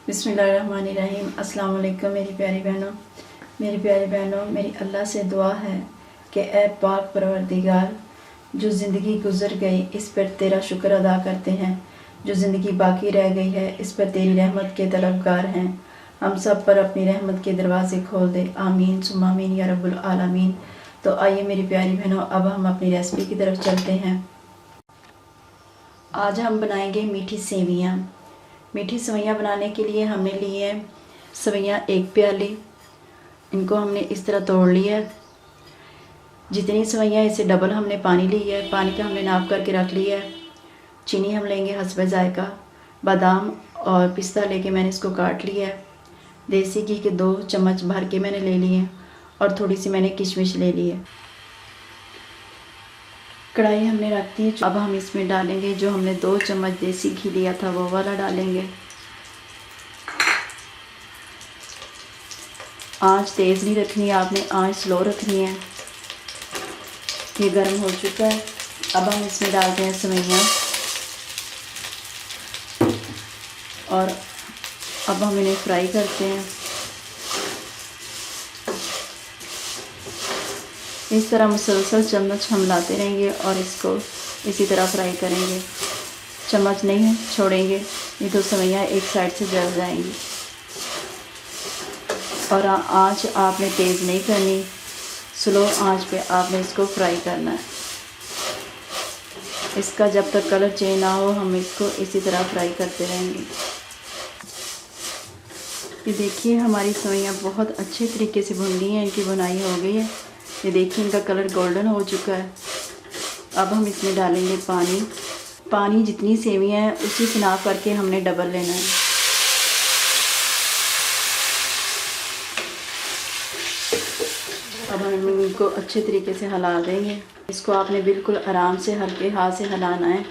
बिस्मिल्लाहिर्रहमानिर्रहीम। अस्सलाम वालेकुम मेरी प्यारी बहनों, मेरी अल्लाह से दुआ है कि ए पाक परवरदिगार, जो ज़िंदगी गुज़र गई इस पर तेरा शुक्र अदा करते हैं। जो ज़िंदगी बाकी रह गई है इस पर तेरी रहमत के तलबगार हैं। हम सब पर अपनी रहमत के दरवाज़े खोल दे। आमीन सुम्मा आमीन या रब्बुल आलमीन। तो आइए मेरी प्यारी बहनों, अब हम अपनी रेसिपी की तरफ चलते हैं। आज हम बनाएंगे मीठी सेवइयाँ। मीठी सेवइयाँ बनाने के लिए हमने लिए हैं सेवइयाँ 1 प्याली। इनको हमने इस तरह तोड़ लिया है। जितनी सेवइयाँ इससे डबल हमने पानी लिया है। पानी का हमने नाप करके रख लिया है। चीनी हम लेंगे हस्बे जायका। बादाम और पिस्ता लेके मैंने इसको काट लिया है। देसी घी के 2 चम्मच भर के मैंने ले लिए हैं और थोड़ी सी मैंने किशमिश ले ली है। कढ़ाई हमने रख दी है। अब हम इसमें डालेंगे जो हमने 2 चम्मच देसी घी लिया था वो वाला डालेंगे। आंच तेज़ नहीं रखनी है आपने, आंच स्लो रखनी है। ये गर्म हो चुका है। अब हम इसमें डालते हैं सेवइयाँ और अब हम इन्हें फ्राई करते हैं। इस तरह मुसलसल चम्मच हम लाते रहेंगे और इसको इसी तरह फ्राई करेंगे। चम्मच नहीं छोड़ेंगे, ये तो सेवइयाँ एक साइड से जल जाएंगी। और आंच आपने तेज़ नहीं करनी, स्लो आंच पे आपने इसको फ्राई करना है। इसका जब तक कलर चेंज ना हो हम इसको इसी तरह फ्राई करते रहेंगे। ये देखिए हमारी सेवइयाँ बहुत अच्छे तरीके से भुन गई हैं, इनकी बुनाई हो गई है। ये देखिए इनका कलर गोल्डन हो चुका है। अब हम इसमें डालेंगे पानी जितनी सेवइयाँ हैं उसी से नाप करके हमने डबल लेना है। अब हम इनको अच्छे तरीके से हिला देंगे। इसको आपने बिल्कुल आराम से हल्के हाथ से हिलाना है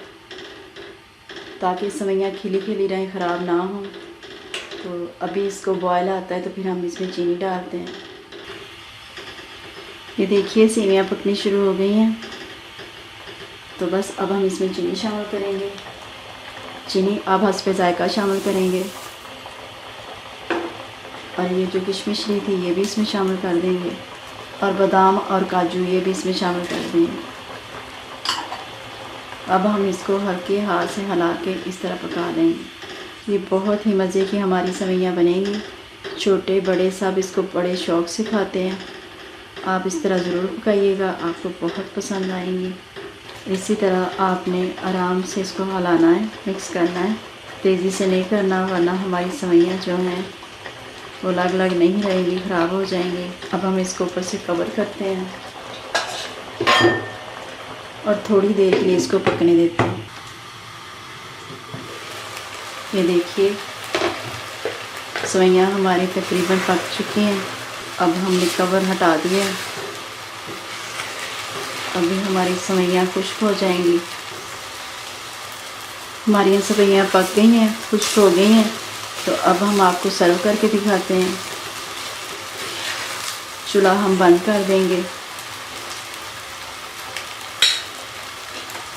ताकि सेवइयाँ खिली खिली रहें, ख़राब ना हो। तो अभी इसको बॉयल आता है तो फिर हम इसमें चीनी डालते हैं। ये देखिए सेवइयाँ पकनी शुरू हो गई हैं। तो बस अब हम इसमें चीनी शामिल करेंगे। चीनी अब हस्बे जायका शामिल करेंगे और ये जो किशमिश ली थी ये भी इसमें शामिल कर देंगे और बादाम और काजू ये भी इसमें शामिल कर देंगे। अब हम इसको हल्के हाथ से हिला के इस तरह पका देंगे। ये बहुत ही मज़े की हमारी सेवइयाँ बनेंगी। छोटे बड़े सब इसको बड़े शौक़ से खाते हैं। आप इस तरह ज़रूर पकाइएगा, आपको बहुत पसंद आएंगी। इसी तरह आपने आराम से इसको हिलाना है, मिक्स करना है, तेज़ी से नहीं करना वरना हमारी सेवइयाँ जो हैं वो लग नहीं रहेंगी, ख़राब हो जाएंगी। अब हम इसको ऊपर से कवर करते हैं और थोड़ी देर के लिए इसको पकने देते हैं। ये देखिए सेवइयाँ हमारी तकरीबन पक चुकी हैं। अब हमने कवर हटा दिया। अभी हमारी सेवइयाँ खुश्क हो जाएंगी। हमारी सेवइयाँ पक गई हैं, खुश्क हो गई हैं। तो अब हम आपको सर्व करके दिखाते हैं। चूल्हा हम बंद कर देंगे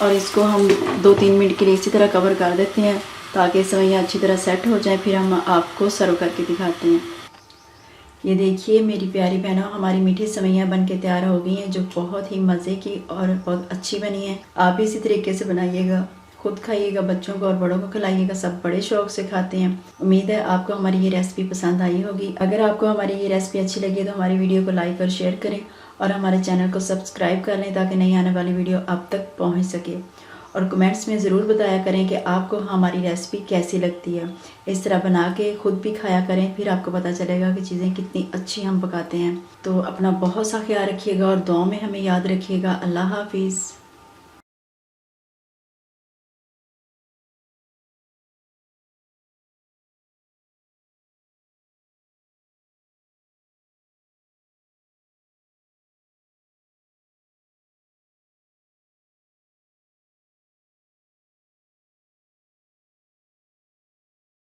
और इसको हम 2-3 मिनट के लिए इसी तरह कवर कर देते हैं ताकि सेवइयाँ अच्छी तरह सेट हो जाएं। फिर हम आपको सर्व करके दिखाते हैं। ये देखिए मेरी प्यारी बहनों, हमारी मीठी सेवइयाँ बन के तैयार हो गई हैं जो बहुत ही मज़े की और बहुत अच्छी बनी है। आप भी इसी तरीके से बनाइएगा, खुद खाइएगा, बच्चों को और बड़ों को खिलाइएगा। सब बड़े शौक़ से खाते हैं। उम्मीद है आपको हमारी ये रेसिपी पसंद आई होगी। अगर आपको हमारी ये रेसिपी अच्छी लगी तो हमारी वीडियो को लाइक और शेयर करें और हमारे चैनल को सब्सक्राइब कर लें ताकि नई आने वाली वीडियो आप तक पहुँच सके। और कमेंट्स में ज़रूर बताया करें कि आपको हमारी रेसिपी कैसी लगती है। इस तरह बना के ख़ुद भी खाया करें, फिर आपको पता चलेगा कि चीज़ें कितनी अच्छी हम पकाते हैं। तो अपना बहुत सा ख्याल रखिएगा और दुआ में हमें याद रखिएगा। अल्लाह हाफिज़।